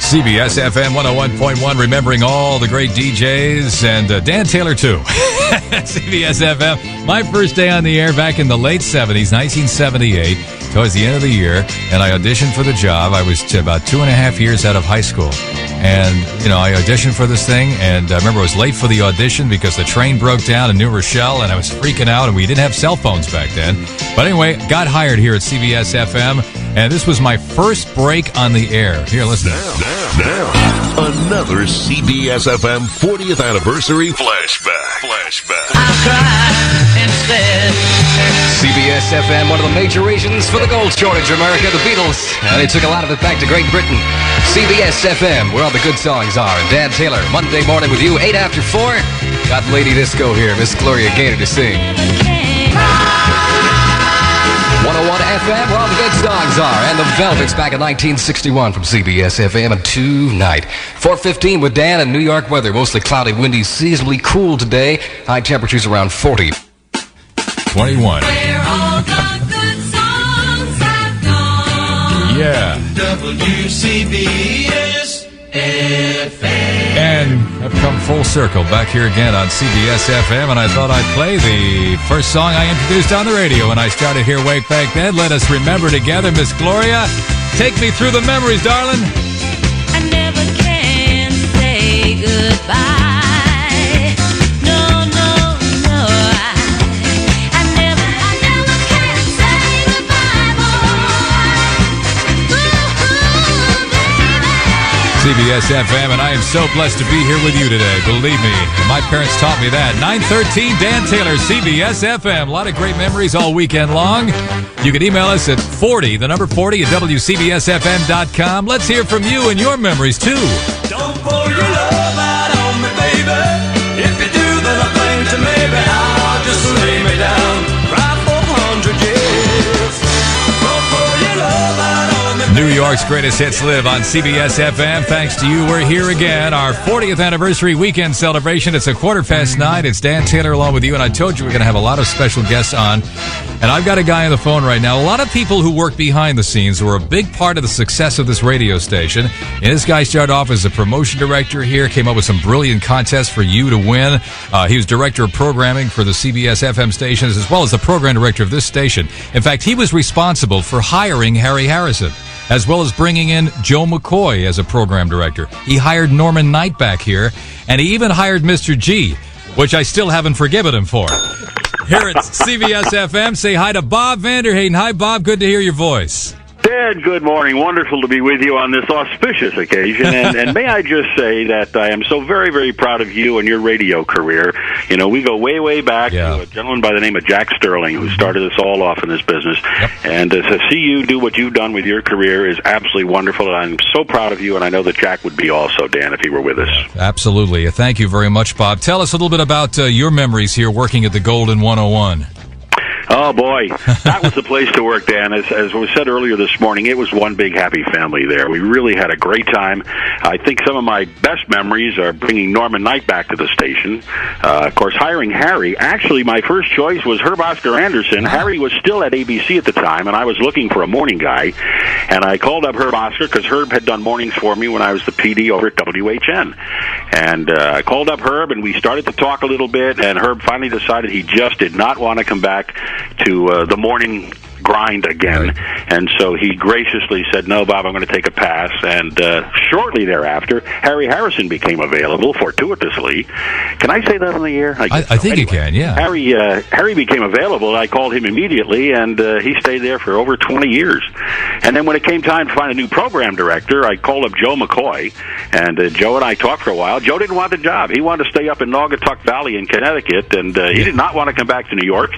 CBS-FM 101.1, remembering all the great DJs, and Dan Taylor, too. CBS-FM, my first day on the air back in the late 70s, 1978, towards the end of the year, and I auditioned for the job. I was about 2.5 years out of high school. And, I auditioned for this thing, and I remember I was late for the audition because the train broke down in New Rochelle, and I was freaking out, and we didn't have cell phones back then. But anyway, got hired here at CBS-FM, and this was my first break on the air. Here, listen. Now, another CBS-FM 40th anniversary flashback. I cried instead. CBS-FM, one of the major reasons for the gold shortage in America, the Beatles. And they took a lot of it back to Great Britain. CBS-FM, where all the good songs are. And Dan Taylor, Monday morning with you, 8 after 4. Got Lady Disco here, Miss Gloria Gaynor to sing. 101 FM, where all the good songs are. And the Velvets back in 1961 from CBS-FM. And tonight, 4:15 with Dan and New York weather. Mostly cloudy, windy, seasonably cool today. High temperatures around 40. 21. Where all the good songs have gone. Yeah. WCBS-FM. And I've come full circle back here again on CBS-FM, and I thought I'd play the first song I introduced on the radio when I started here way back then. Let us remember together, Miss Gloria. Take me through the memories, darling. I never can say goodbye. No, no, no. I never can say goodbye, boy. Ooh, baby. CBS-FM, and I am so blessed to be here with you today. Believe me, my parents taught me that. 9:13, Dan Taylor, CBS-FM. A lot of great memories all weekend long. You can email us at 40, the number 40 at WCBSFM.com. Let's hear from you and your memories, too. Don't pour your love out on me, baby. If you do, then I think that maybe I'll just lay me down. Cry for 100 years. Don't pour your love out on me, New York's greatest hits live on CBS-FM. Thanks to you, we're here again. Our 40th anniversary weekend celebration. It's 9:15. It's Dan Taylor along with you, and I told you we're going to have a lot of special guests on. And I've got a guy on the phone right now. A lot of people who work behind the scenes were a big part of the success of this radio station. And this guy started off as a promotion director here, came up with some brilliant contests for you to win. He was director of programming for the CBS-FM stations, as well as the program director of this station. In fact, he was responsible for hiring Harry Harrison, as well as bringing in Joe McCoy as a program director. He hired Norman Knight back here, and he even hired Mr. G, which I still haven't forgiven him for. Here at CBS-FM, say hi to Bob VanDerheyden. Hi, Bob. Good to hear your voice. Dad, good morning. Wonderful to be with you on this auspicious occasion. And may I just say that I am so very, very proud of you and your radio career. You know, we go way, way back to a gentleman by the name of Jack Sterling, who started us all off in this business. Yep. And to see you do what you've done with your career is absolutely wonderful. And I'm so proud of you, and I know that Jack would be also, Dan, if he were with us. Absolutely. Thank you very much, Bob. Tell us a little bit about your memories here working at the Golden 101. Oh, boy. That was the place to work, Dan. As was said earlier this morning, it was one big happy family there. We really had a great time. I think some of my best memories are bringing Norman Knight back to the station. Of course, hiring Harry. Actually, my first choice was Herb Oscar Anderson. Harry was still at ABC at the time, and I was looking for a morning guy. And I called up Herb Oscar because Herb had done mornings for me when I was the PD over at WHN. And I called up Herb, and we started to talk a little bit, and Herb finally decided he just did not want to come back to the morning grind again. Right. And so he graciously said, no, Bob, I'm going to take a pass. And shortly thereafter, Harry Harrison became available fortuitously. Can I say that on the air? I think you can, yeah. Harry became available. I called him immediately, and he stayed there for over 20 years. And then when it came time to find a new program director, I called up Joe McCoy, and Joe and I talked for a while. Joe didn't want the job. He wanted to stay up in Naugatuck Valley in Connecticut, and he did not want to come back to New York.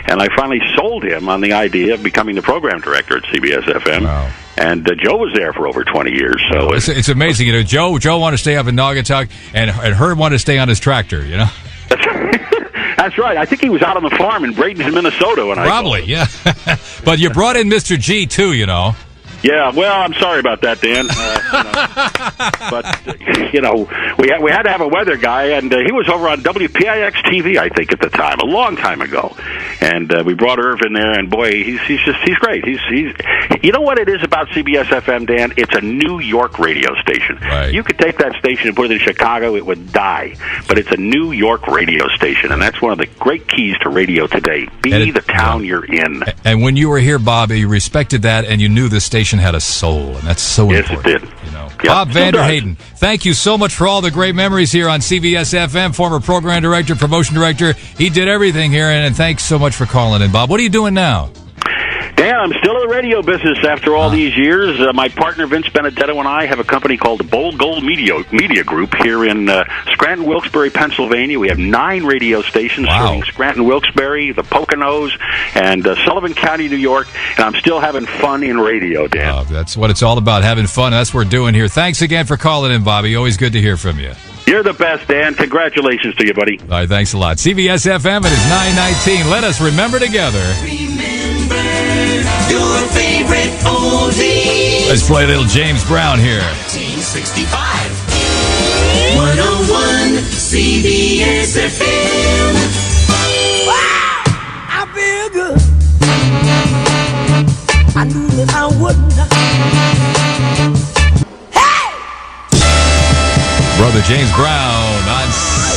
And I finally sold him on the idea of becoming the program director at CBS-FM. Wow. And Joe was there for over 20 years. So it's amazing. You know, Joe wanted to stay up in Naugatuck, and Herb wanted to stay on his tractor, you know? That's right. I think he was out on the farm in Bradenton, Minnesota when Probably, yeah. But you brought in Mr. G, too, you know. Yeah, well, I'm sorry about that, Dan. We had to have a weather guy, and he was over on WPIX TV, I think, at the time, a long time ago. And we brought Irv in there, and boy, he's great. He's you know what it is about CBS-FM, Dan? It's a New York radio station. Right. You could take that station and put it in Chicago, it would die. But it's a New York radio station, and that's one of the great keys to radio today. Be the town you're in. And when you were here, Bob, you respected that, and you knew the station had a soul, and that's so important. Yes, it did. You know. Yep, Bob still VanDerheyden, thank you so much for all the great memories here on CBS-FM, former program director, promotion director. He did everything here, and thanks so much for calling in, Bob. What are you doing now? Dan, I'm still in the radio business after all these years. My partner, Vince Benedetto, and I have a company called the Bold Gold Media Group here in Scranton, Wilkes-Barre, Pennsylvania. We have 9 radio stations serving Scranton, Wilkes-Barre, the Poconos, and Sullivan County, New York. And I'm still having fun in radio, Dan. That's what it's all about, having fun. That's what we're doing here. Thanks again for calling in, Bobby. Always good to hear from you. You're the best, Dan. Congratulations to you, buddy. All right, thanks a lot. CBS-FM, it is 9:19. Let us remember together. Remember your favorite oldie. Let's play a little James Brown here. 1965. 101 CBS FM. Wow! I feel good. I knew that I wouldn't. Brother James Brown on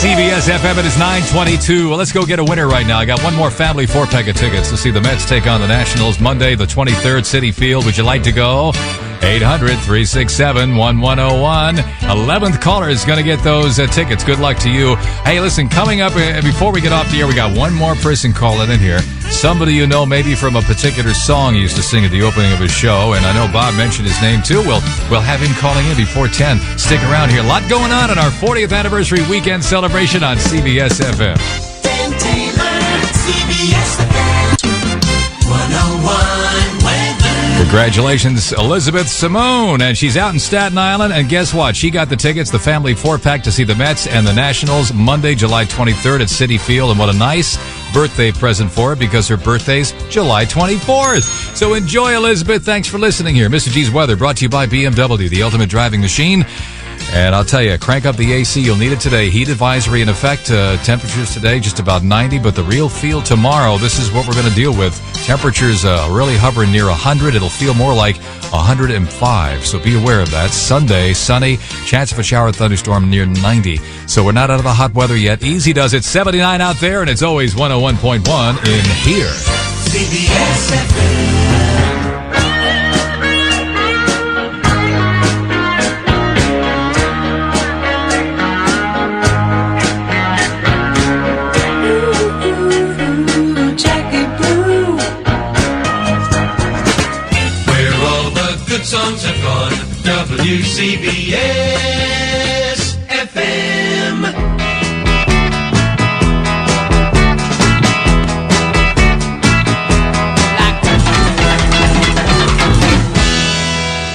CBS-FM. It is 9:22. Well, let's go get a winner right now. I got one more family 4-pack of tickets to see the Mets take on the Nationals Monday, the 23rd, Citi Field. Would you like to go? 800-367-1101. 11th caller is going to get those tickets. Good luck to you. Hey, listen, coming up, before we get off the air, we got one more person calling in here. Somebody you know maybe from a particular song he used to sing at the opening of his show, and I know Bob mentioned his name too. We'll have him calling in before 10. Stick around here. A lot going on in our 40th anniversary weekend celebration on CBS-FM. Dan Taylor, CBS-FM. 101 weather. Congratulations, Elizabeth Simone. And she's out in Staten Island. And guess what? She got the tickets, the family 4-pack to see the Mets and the Nationals Monday, July 23rd at Citi Field. And what a nice birthday present for her, because her birthday's July 24th. So enjoy, Elizabeth. Thanks for listening here. Mr. G's Weather brought to you by BMW, the ultimate driving machine. And I'll tell you, crank up the AC. You'll need it today. Heat advisory in effect. Temperatures today just about 90, but the real feel tomorrow, this is what we're going to deal with. Temperatures really hovering near 100. It'll feel more like 105, so be aware of that. Sunday, sunny, chance of a shower thunderstorm near 90. So we're not out of the hot weather yet. Easy does it. 79 out there, and it's always 101.1 in here. CBS-FM. Songs have gone. WCBS-FM.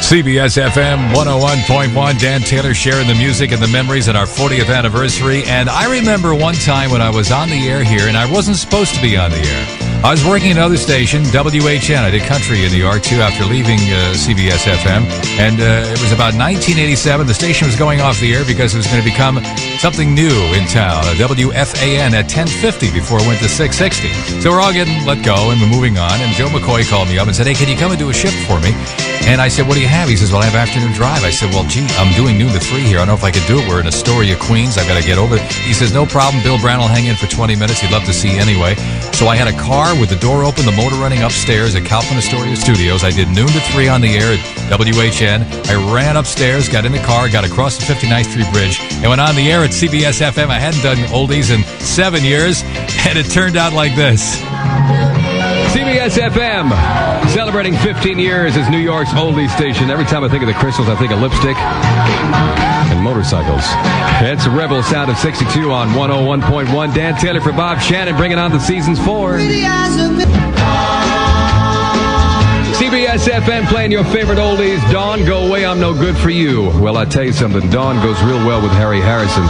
CBS-FM 101.1. Dan Taylor sharing the music and the memories in our 40th anniversary. And I remember one time when I was on the air here, and I wasn't supposed to be on the air. I was working at another station, WHN. I did country in New York, too, after leaving CBS-FM. And it was about 1987. The station was going off the air because it was going to become something new in town, WFAN at 1050 before it went to 660. So we're all getting let go, and we're moving on. And Joe McCoy called me up and said, hey, can you come and do a shift for me? And I said, what do you have? He says, well, I have afternoon drive. I said, well, gee, I'm doing noon to 3 here. I don't know if I could do it. We're in Astoria, Queens. I've got to get over it. He says, no problem. Bill Brown will hang in for 20 minutes. He'd love to see you anyway. So I had a car with the door open, the motor running upstairs at Kaufman Astoria Studios. I did noon to 3 on the air at WHN. I ran upstairs, got in the car, got across the 59th Street Bridge, and went on the air at CBS-FM. I hadn't done oldies in 7 years, and it turned out like this. CBS-FM, celebrating 15 years as New York's oldie station. Every time I think of the Crystals, I think of lipstick and motorcycles. It's the Rebel sound of 62 on 101.1. Dan Taylor for Bob Shannon, bringing on the seasons 4. CBS-FM playing your favorite oldies. Dawn, Go Away, I'm No Good For You. Well, I tell you something, Dawn goes real well with Harry Harrison.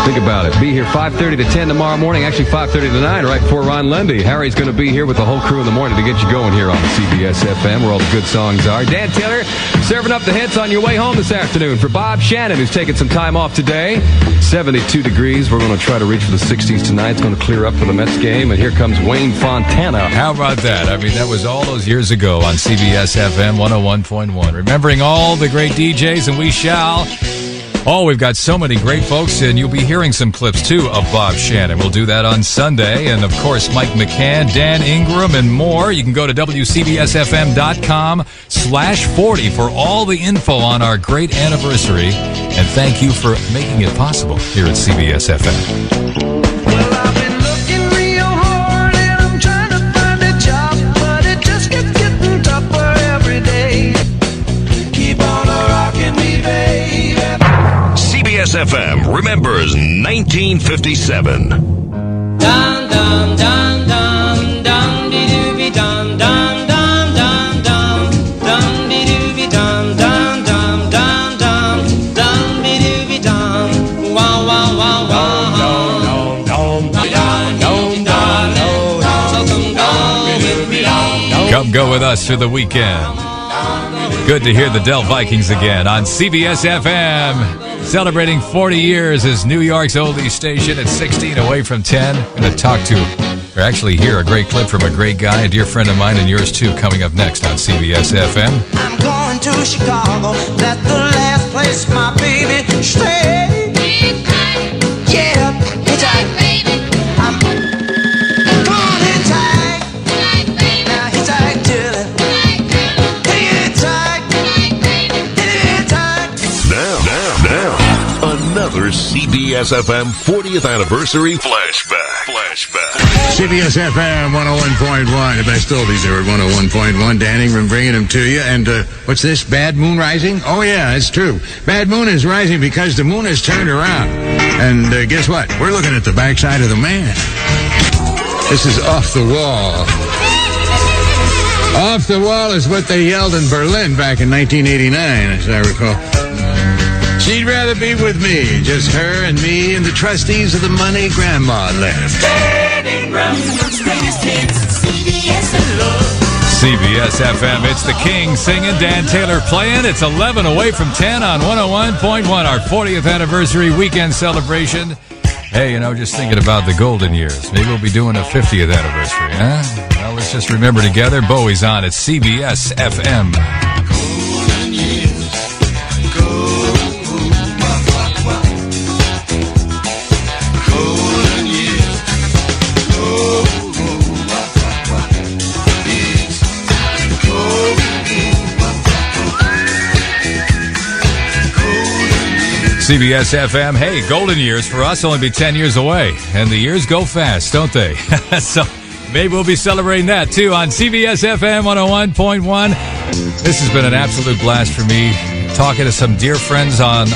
Think about it. Be here 5:30 to 10 tomorrow morning. Actually, 5:30 to 9, right before Ron Lundy. Harry's going to be here with the whole crew in the morning to get you going here on CBS-FM, where all the good songs are. Dan Taylor, Serving up the hits on your way home this afternoon for Bob Shannon, who's taking some time off today. 72 degrees. We're going to try to reach for the 60s tonight. It's going to clear up for the Mets game. And here comes Wayne Fontana. How about that? I mean, that was all those years ago on CBS-FM 101.1. Remembering all the great DJs, and we shall. Oh, we've got so many great folks, and you'll be hearing some clips, too, of Bob Shannon. We'll do that on Sunday. And, of course, Mike McCann, Dan Ingram, and more. You can go to WCBSFM.com/40 for all the info on our great anniversary. And thank you for making it possible here at CBS-FM. Well, I've been looking real hard and I'm trying to find a job, but it just keeps getting tougher every day. Keep on rocking me, baby. CBS-FM remembers 1957. Dum dum dum dum dum dee doo be dum dum dum dum dum dum dee doo be dum dum dum dum dum dum dee doo be dum wow wow wow wow dum dum dum so come go with me Come go with us through the weekend. Good to hear the Dell Vikings again on CBS-FM. Celebrating 40 years as New York's oldies station at 16 away from 10. Going to talk to, or actually hear a great clip from a great guy, a dear friend of mine and yours too, coming up next on CBS-FM. I'm going to Chicago. That's the last place my baby stay. Yeah, it's like baby. I'm going in tight. Now he's like Dylan. Another CBS-FM 40th anniversary flashback. CBS-FM 101.1. The best oldies there at 101.1. Dan Ingram bringing them to you. And what's this? Bad moon rising? Oh, yeah, it's true. Bad moon is rising because the moon has turned around. And guess what? We're looking at the backside of the man. This is off the wall. Off the wall is what they yelled in Berlin back in 1989, as I recall. She'd rather be with me, just her and me and the trustees of the money Grandma left. CBS-FM, it's the King singing, Dan Taylor playing. It's 11 away from 10 on 101.1, our 40th anniversary weekend celebration. Hey, you know, just thinking about the golden years. Maybe we'll be doing a 50th anniversary, huh? Well, let's just remember together. Bowie's on at CBS-FM. CBS-FM, hey, golden years for us only be 10 years away. And the years go fast, don't they? So maybe we'll be celebrating that, too, on CBS-FM 101.1. This has been an absolute blast for me, talking to some dear friends on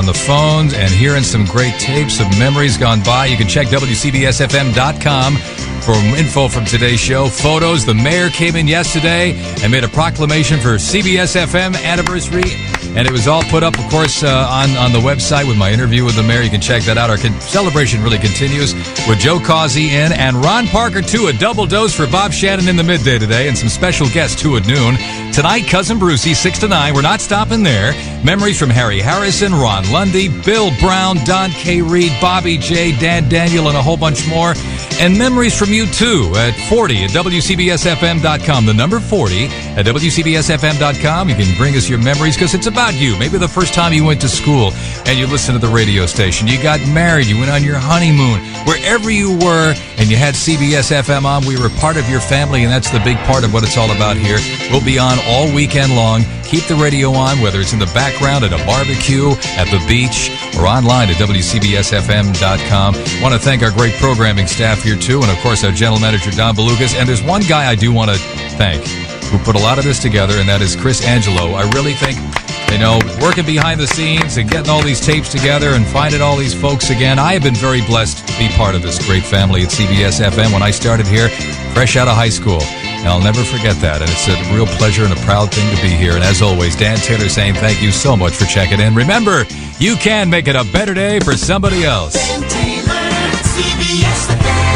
the phones and hearing some great tapes of memories gone by. You can check WCBSFM.com for info from today's show. Photos. The mayor came in yesterday and made a proclamation for CBS-FM anniversary. And it was all put up, of course, on the website with my interview with the mayor. You can check that out. Our celebration really continues with Joe Causey in and Ron Parker, too. A double dose for Bob Shannon in the midday today and some special guests, too, at noon. Tonight, Cousin Brucey, 6 to 9. We're not stopping there. Memories from Harry Harrison, Ron Lundy, Bill Brown, Don K. Reed, Bobby J., Dan Daniel, and a whole bunch more. And memories from you, too, at 40 at WCBSFM.com. The number 40 at WCBSFM.com. You can bring us your memories because it's about you. Maybe the first time you went to school and you listened to the radio station. You got married. You went on your honeymoon. Wherever you were and you had CBS-FM on, we were part of your family, and that's the big part of what it's all about here. We'll be on all weekend long. Keep the radio on, whether it's in the background at a barbecue, at the beach, or online at WCBSFM.com. Want to thank our great programming staff here, too, and, of course, our general manager, Don Belugas. And there's one guy I do want to thank who put a lot of this together, and that is Chris Angelo. I really think, you know, working behind the scenes and getting all these tapes together and finding all these folks again, I have been very blessed to be part of this great family at CBS-FM when I started here, fresh out of high school. And I'll never forget that. And it's a real pleasure and a proud thing to be here. And as always, Dan Taylor saying thank you so much for checking in. Remember, you can make it a better day for somebody else. Dan Taylor, CBS-FM.